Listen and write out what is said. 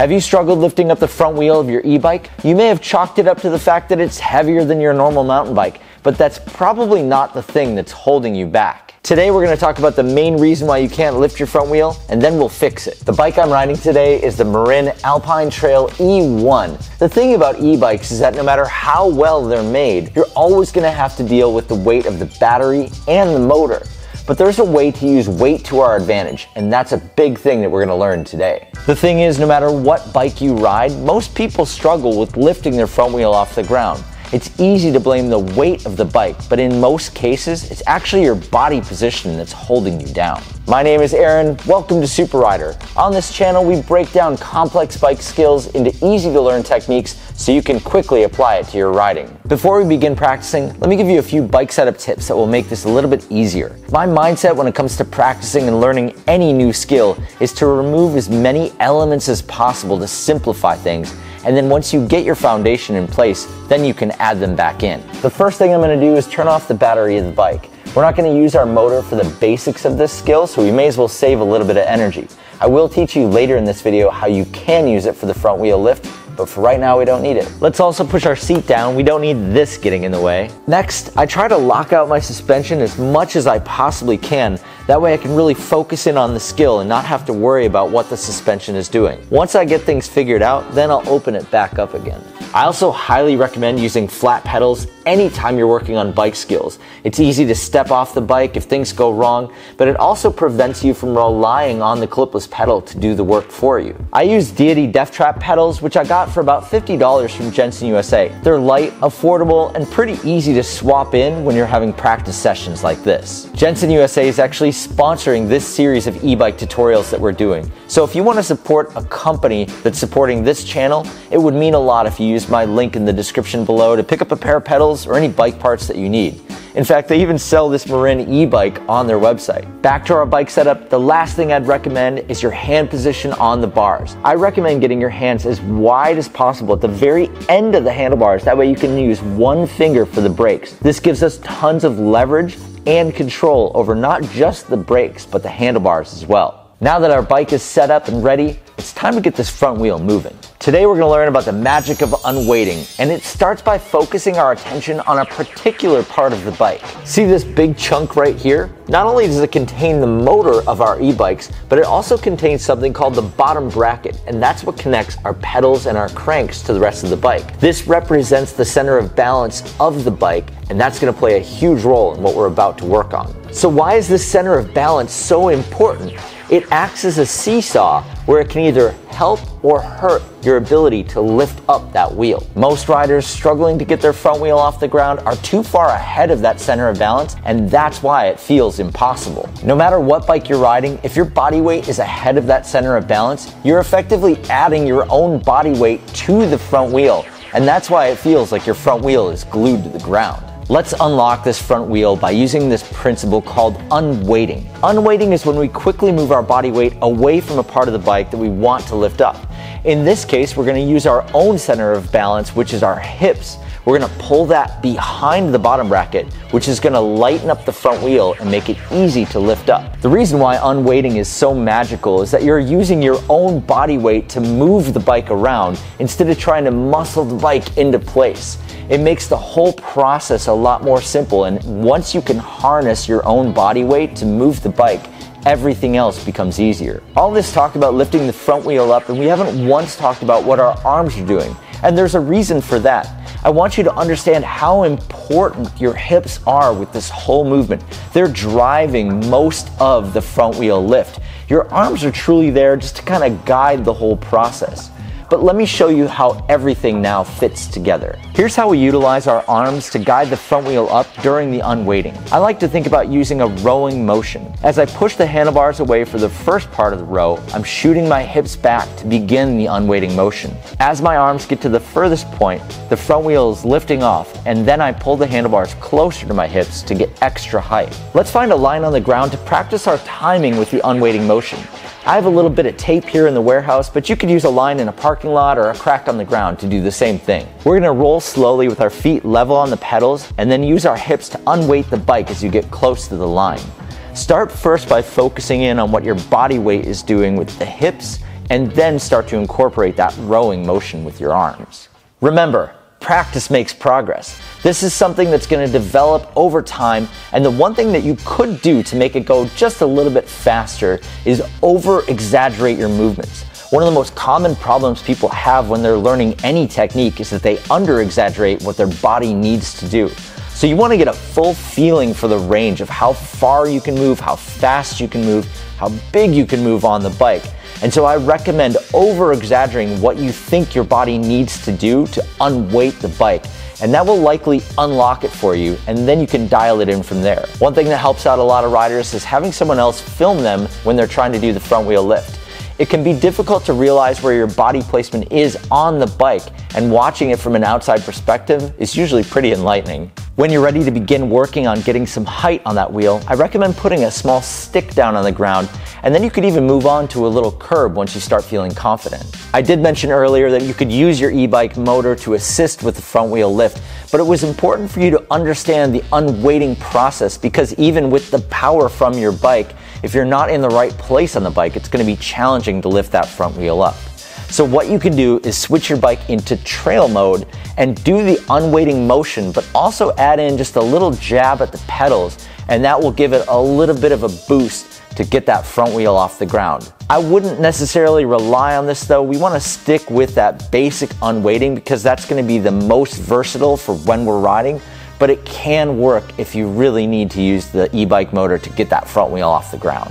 Have you struggled lifting up the front wheel of your e-bike? You may have chalked it up to the fact that it's heavier than your normal mountain bike, but that's probably not the thing that's holding you back. Today we're going to talk about the main reason why you can't lift your front wheel, and then we'll fix it. The bike I'm riding today is the Marin Alpine Trail E1. The thing about e-bikes is that no matter how well they're made, you're always going to have to deal with the weight of the battery and the motor. But there's a way to use weight to our advantage, and that's a big thing that we're going to learn today. The thing is, no matter what bike you ride, most people struggle with lifting their front wheel off the ground. It's easy to blame the weight of the bike, but in most cases, it's actually your body position that's holding you down. My name is Aaron, welcome to Super Rider. On this channel, we break down complex bike skills into easy to learn techniques so you can quickly apply it to your riding. Before we begin practicing, let me give you a few bike setup tips that will make this a little bit easier. My mindset when it comes to practicing and learning any new skill is to remove as many elements as possible to simplify things. And then once you get your foundation in place, then you can add them back in. The first thing I'm going to do is turn off the battery of the bike. We're not going to use our motor for the basics of this skill, so we may as well save a little bit of energy. I will teach you later in this video how you can use it for the front wheel lift, but for right now we don't need it. Let's also push our seat down. We don't need this getting in the way. Next, I try to lock out my suspension as much as I possibly can. That way I can really focus in on the skill and not have to worry about what the suspension is doing. Once I get things figured out, then I'll open it back up again. I also highly recommend using flat pedals anytime you're working on bike skills. It's easy to step off the bike if things go wrong, but it also prevents you from relying on the clipless pedal to do the work for you. I use Deity Death Trap pedals, which I got for about $50 from Jensen USA. They're light, affordable, and pretty easy to swap in when you're having practice sessions like this. Jensen USA is actually sponsoring this series of e-bike tutorials that we're doing. So if you want to support a company that's supporting this channel, it would mean a lot if you use my link in the description below to pick up a pair of pedals or any bike parts that you need. In fact, they even sell this Marin e-bike on their website. Back to our bike setup, the last thing I'd recommend is your hand position on the bars. I recommend getting your hands as wide as possible at the very end of the handlebars. That way you can use one finger for the brakes. This gives us tons of leverage and control over not just the brakes, but the handlebars as well. Now that our bike is set up and ready, it's time to get this front wheel moving. Today we're going to learn about the magic of unweighting, and it starts by focusing our attention on a particular part of the bike. See this big chunk right here? Not only does it contain the motor of our e-bikes, but it also contains something called the bottom bracket, and that's what connects our pedals and our cranks to the rest of the bike. This represents the center of balance of the bike, and that's going to play a huge role in what we're about to work on. So why is this center of balance so important? It acts as a seesaw where it can either help or hurt your ability to lift up that wheel. Most riders struggling to get their front wheel off the ground are too far ahead of that center of balance, and that's why it feels impossible. No matter what bike you're riding, if your body weight is ahead of that center of balance, you're effectively adding your own body weight to the front wheel, and that's why it feels like your front wheel is glued to the ground. Let's unlock this front wheel by using this principle called unweighting. Unweighting is when we quickly move our body weight away from a part of the bike that we want to lift up. In this case, we're going to use our own center of balance, which is our hips. We're going to pull that behind the bottom bracket, which is going to lighten up the front wheel and make it easy to lift up. The reason why unweighting is so magical is that you're using your own body weight to move the bike around instead of trying to muscle the bike into place. It makes the whole process a lot more simple, and once you can harness your own body weight to move the bike, everything else becomes easier. All this talk about lifting the front wheel up, and we haven't once talked about what our arms are doing, and there's a reason for that. I want you to understand how important your hips are with this whole movement. They're driving most of the front wheel lift. Your arms are truly there just to kind of guide the whole process. But let me show you how everything now fits together. Here's how we utilize our arms to guide the front wheel up during the unweighting. I like to think about using a rowing motion. As I push the handlebars away for the first part of the row, I'm shooting my hips back to begin the unweighting motion. As my arms get to the furthest point, the front wheel is lifting off, and then I pull the handlebars closer to my hips to get extra height. Let's find a line on the ground to practice our timing with the unweighting motion. I have a little bit of tape here in the warehouse, but you could use a line in a parking lot or a crack on the ground to do the same thing. We're going to roll slowly with our feet level on the pedals and then use our hips to unweight the bike as you get close to the line. Start first by focusing in on what your body weight is doing with the hips and then start to incorporate that rowing motion with your arms. Remember, practice makes progress. This is something that's going to develop over time, and the one thing that you could do to make it go just a little bit faster is over-exaggerate your movements. One of the most common problems people have when they're learning any technique is that they under-exaggerate what their body needs to do. So you want to get a full feeling for the range of how far you can move, how fast you can move, how big you can move on the bike. And so I recommend over-exaggerating what you think your body needs to do to unweight the bike. And that will likely unlock it for you, and then you can dial it in from there. One thing that helps out a lot of riders is having someone else film them when they're trying to do the front wheel lift. It can be difficult to realize where your body placement is on the bike, and watching it from an outside perspective is usually pretty enlightening. When you're ready to begin working on getting some height on that wheel, I recommend putting a small stick down on the ground, and then you could even move on to a little curb once you start feeling confident. I did mention earlier that you could use your e-bike motor to assist with the front wheel lift, but it was important for you to understand the unweighting process, because even with the power from your bike, if you're not in the right place on the bike, it's going to be challenging to lift that front wheel up. So what you can do is switch your bike into trail mode and do the unweighting motion, but also add in just a little jab at the pedals, and that will give it a little bit of a boost to get that front wheel off the ground. I wouldn't necessarily rely on this though. We want to stick with that basic unweighting because that's going to be the most versatile for when we're riding, but it can work if you really need to use the e-bike motor to get that front wheel off the ground.